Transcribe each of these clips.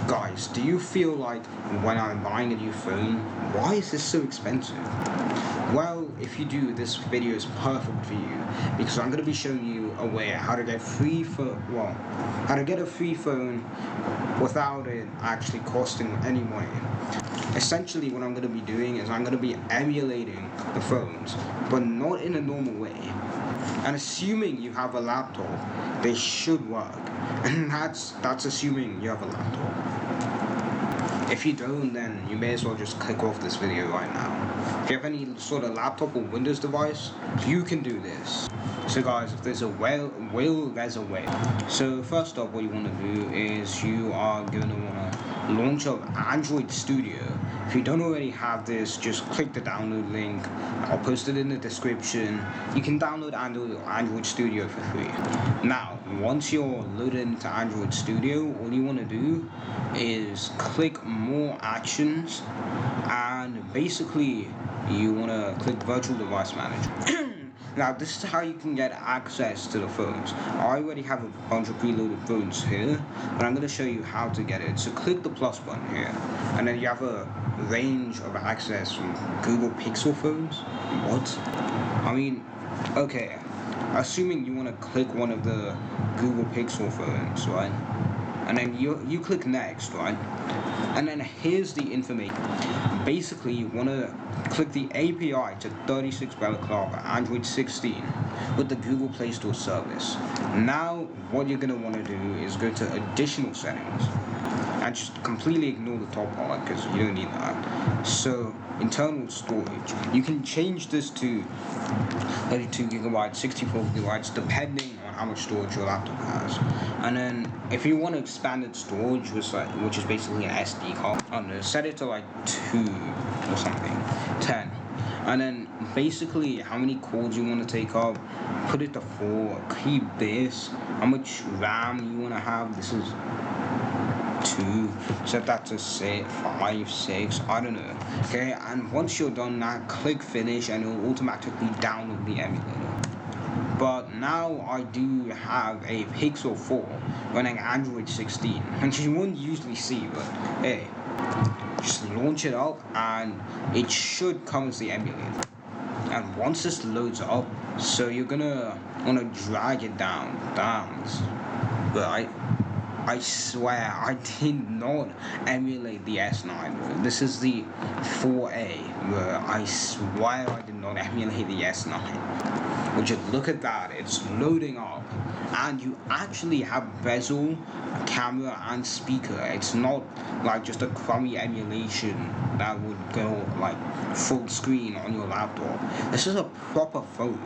Guys, do you feel like when I'm buying a new phone, why is this so expensive? Well, if you do, this video is perfect for you because I'm going to be showing you a way how to get how to get a free phone without it actually costing any money. Essentially, what I'm going to be doing is I'm going to be emulating the phones, but not in a normal way. And assuming you have a laptop, they should work. And that's assuming you have a laptop. If you don't, then you may as well just click off this video right now. If you have any sort of laptop or Windows device, you can do this. So guys, if there's a will, there's a way. So first up, what you want to do is you are going to want to launch up Android Studio. If you don't already have this, just click the download link. I'll post it in the description. You can download Android Studio for free. Now, once you're loaded into Android Studio, all you want to do is click More Actions, and basically you want to click Virtual Device Manager. Now, this is how you can get access to the phones. I already have a bunch of preloaded phones here, but I'm going to show you how to get it. So click the plus button here, and then you have a range of access from Google Pixel phones. What? I mean, okay, assuming you want to click one of the Google Pixel phones, right? And then you click next, right? And then here's the information. Basically, you want to click the API to 36 Balaclava Android 16 with the Google Play Store service. Now, what you're going to want to do is go to additional settings and just completely ignore the top part because you don't need that. So, internal storage, you can change this to 32 gigabytes, 64 gigabytes, depending on how much storage your laptop has. And then, if you want expanded storage, which is basically an SD card, I don't know, set it to like 2 or something, 10. And then, basically, how many cords you want to take up, put it to 4, keep this, how much RAM you want to have, this is 2, set that to 5, 6, I don't know. Okay, and once you're done that, click finish and it will automatically download the emulator. But now I do have a Pixel 4 running Android 16, which you wouldn't usually see, but hey, just launch it up and it should come as the emulator. And once this loads up, so you're gonna wanna drag it down, but I swear I did not emulate the S9. This is the 4A, where I swear I did not emulate the S9. Would you look at that? It's loading up, and you actually have bezel, camera, and speaker. It's not like just a crummy emulation that would go like full screen on your laptop. This is a proper phone.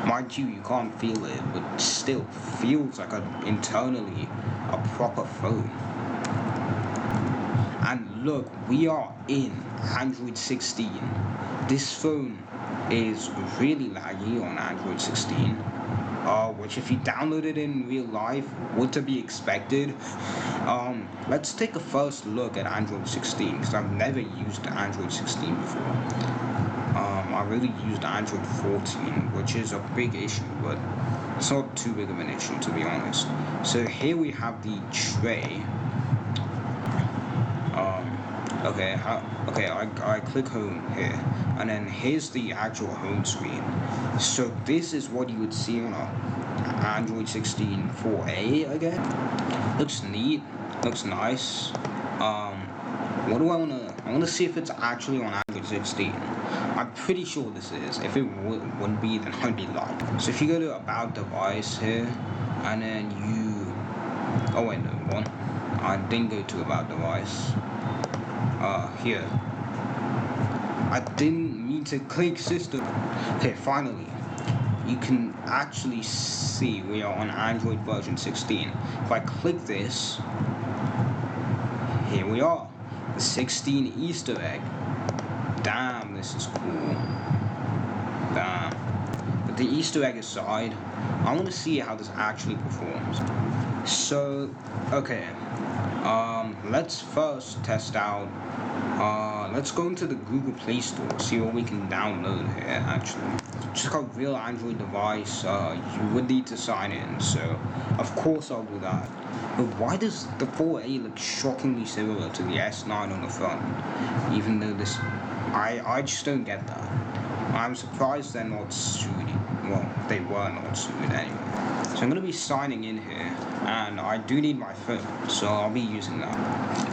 Mind you can't feel it, but still feels like internally a proper phone. And look, we are in Android 16. This phone is really laggy on Android 16, which if you download it in real life, would to be expected. Let's take a first look at Android 16, because I've never used Android 16 before. I really used Android 14, which is a big issue, but it's not too big of an issue, to be honest. So here we have the tray. I click home here, and then here's the actual home screen. So this is what you would see on a Android 16 4A, I guess. Looks neat, looks nice. What do I wanna see if it's actually on Android 16. I'm pretty sure this is. If it wouldn't be, then I'd be lying. So if you go to About Device here, and then oh wait, no, one. I didn't go to About Device. Here. I didn't mean to click System. Okay, finally. You can actually see we are on Android version 16. If I click this, here we are. The 16 Easter egg. Damn, this is cool. Damn. But the Easter egg aside, I want to see how this actually performs. So, okay. Let's first test out. Let's go into the Google Play Store, see what we can download here, actually. just like a real Android device, you would need to sign in. So, of course, I'll do that. But why does the 4A look shockingly similar to the S9 on the front? Even though this, I just don't get that. I'm surprised they're not sued. Well, they were not sued anyway. So I'm gonna be signing in here, and I do need my phone, so I'll be using that.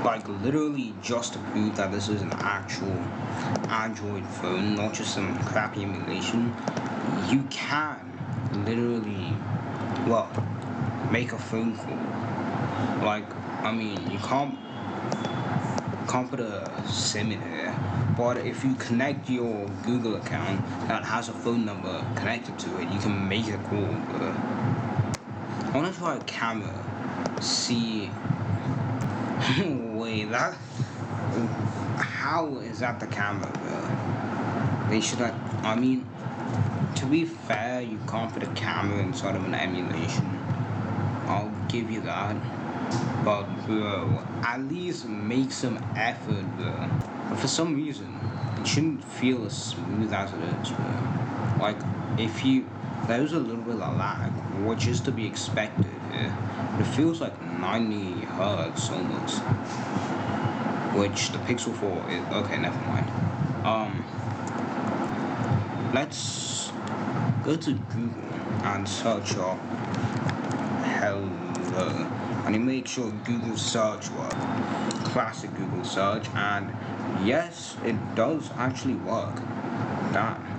Like literally just to prove that this is an actual Android phone, not just some crappy emulation. You can literally, well, make a phone call. Like, I mean, you can't put a SIM in here, but if you connect your Google account that has a phone number connected to it, you can make a call. I want to try a camera. See. Wait, that. How is that the camera, bro? They should have. I mean, to be fair, you can't put a camera inside of an emulation. I'll give you that. But, bro, at least make some effort, bro. But for some reason, it shouldn't feel as smooth as it is, bro. Like, if you. There's a little bit of lag, which is to be expected here. It feels like 90 hertz almost. Which the Pixel 4 is. Okay, never mind. Let's go to Google and search up hello. And you make sure Google search works. Classic Google search, and yes, it does actually work. Damn.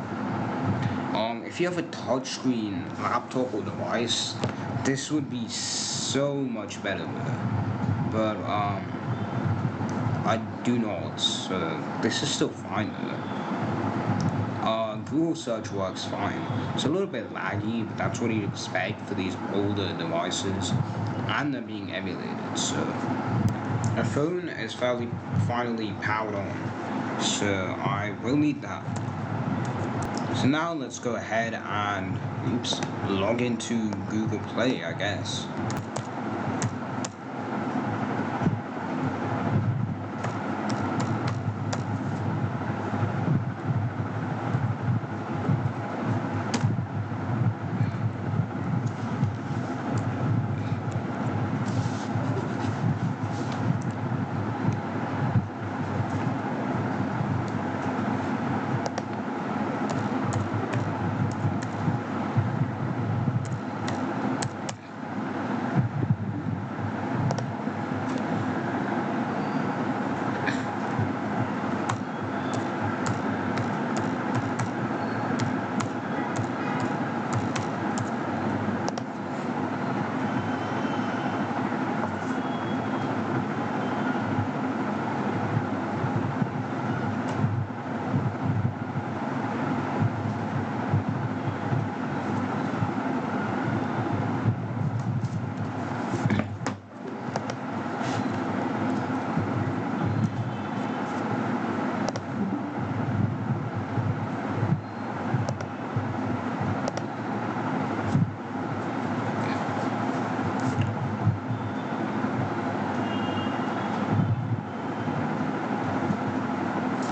If you have a touchscreen laptop or device, this would be so much better. But I do not. So this is still fine. Google search works fine. It's a little bit laggy, but that's what you'd expect for these older devices, and they're being emulated. So a phone is finally powered on, so I will need that. So now let's go ahead and log into Google Play, I guess.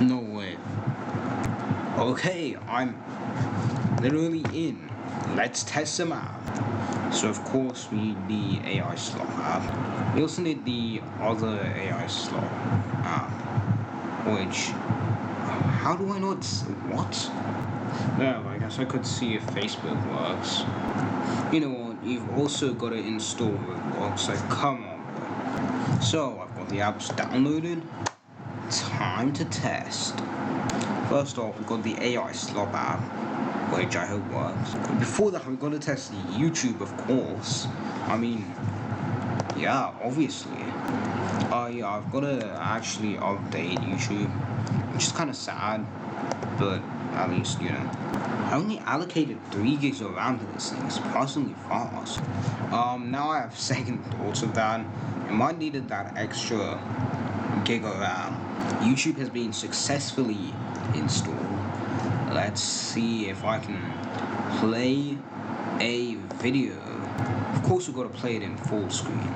No way. Okay, I'm literally in. Let's test them out. So of course we need the AI slot app. We also need the other AI slot app, which, how do I not, what? No, I guess I could see if Facebook works. You know what, you've also got to install Roblox, like come on. So I've got the apps downloaded. Time to test. First off, we've got the AI slot app, which I hope works. But before that, we're going to test the YouTube, of course. I mean, yeah, obviously. Yeah, I've got to actually update YouTube, which is kind of sad, but at least, you know. I only allocated 3 gigs of RAM to this thing, surprisingly fast. Now I have second thoughts of that. It might needed that extra gig of RAM. YouTube has been successfully installed. Let's see if I can play a video. Of course we've got to play it in full screen.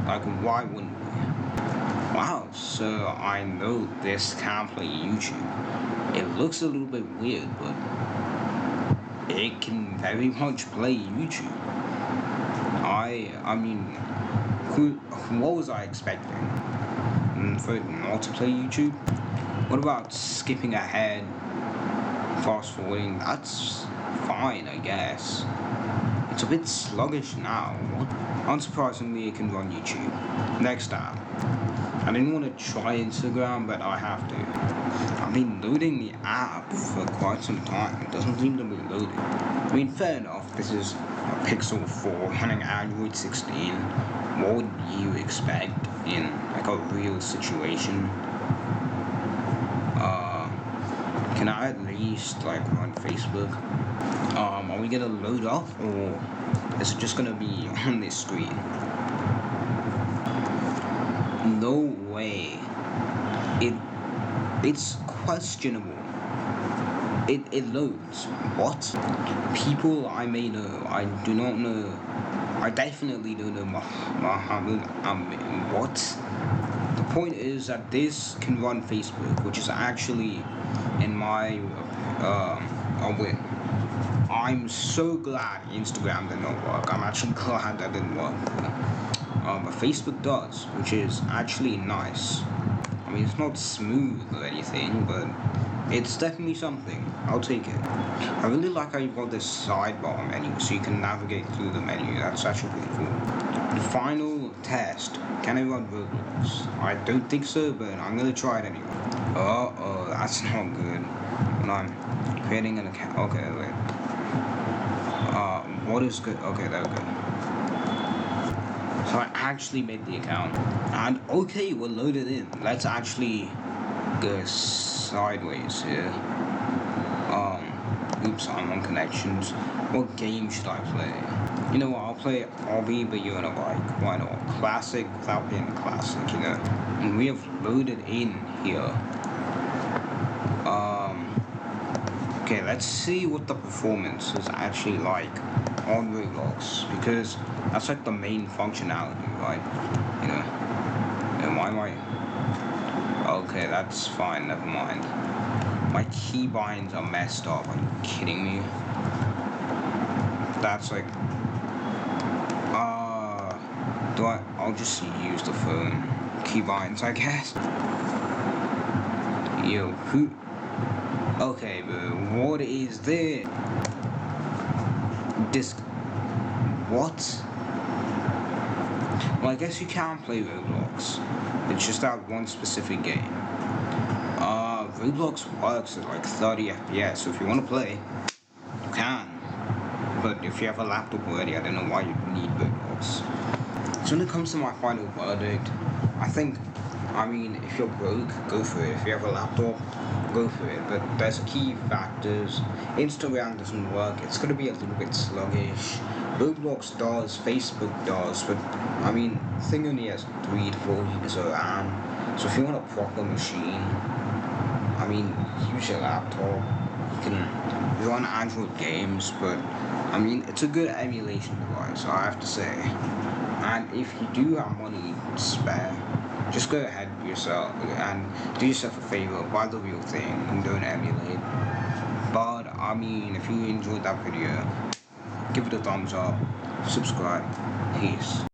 Like, why wouldn't we? Wow, so I know this can play YouTube. It looks a little bit weird, but it can very much play YouTube. I mean, what was I expecting? For it not to play YouTube? What about skipping ahead, fast forwarding? That's fine, I guess. It's a bit sluggish now. Unsurprisingly, it can run YouTube. Next app. I didn't want to try Instagram, but I have to. I've been loading the app for quite some time. It doesn't seem to be loading. I mean, fair enough, this is a Pixel 4 running Android 16. What would you expect in like a real situation? Can I at least like run Facebook? Are we gonna load up, or is it just gonna be on this screen? No way. It's questionable. It loads. What? People I may know, I do not know. I definitely don't know Muhammad Amin. What? The point is that this can run Facebook, which is actually, in my a win. I'm so glad Instagram did not work. I'm actually glad that didn't work. But Facebook does, which is actually nice. I mean, it's not smooth or anything, but it's definitely something. I'll take it. I really like how you've got this sidebar menu so you can navigate through the menu. That's actually pretty cool. The final test. Can I run Roblox? I don't think so, but I'm gonna try it anyway. Oh, that's not good. When I'm creating an account. Okay, wait. What is good? Okay, there we go. So I actually made the account. And okay, we're loaded in. Let's actually go sideways here. Oops, I'm on connections. What game should I play? You know what, I'll play Obby, but you're on a bike. Why not? Classic without being a classic, you know? And we have loaded in here. Okay, let's see what the performance is actually like on Roblox, because that's like the main functionality, right? You know? And why am I... Okay, that's fine, never mind. My keybinds are messed up, are you kidding me? That's like... I'll just use the phone keybinds, I guess. Yo, who... Okay, but what is this? What? Well, I guess you can play Roblox. It's just that one specific game. Roblox works at like 30 FPS, so if you want to play, you can. But if you have a laptop already, I don't know why you need Roblox. So when it comes to my final verdict, I mean, if you're broke, go for it. If you have a laptop, go for it. But there's key factors. Instagram doesn't work. It's going to be a little bit sluggish. Roblox does, Facebook does, but I mean, the thing only has 3 to 4 GB of RAM. So if you want a proper machine, I mean, use your laptop. You can run Android games, but I mean, it's a good emulation device, I have to say. And if you do have money to spare, just go ahead yourself and do yourself a favor, buy the real thing and don't emulate. But I mean, if you enjoyed that video, give it a thumbs up, subscribe, peace.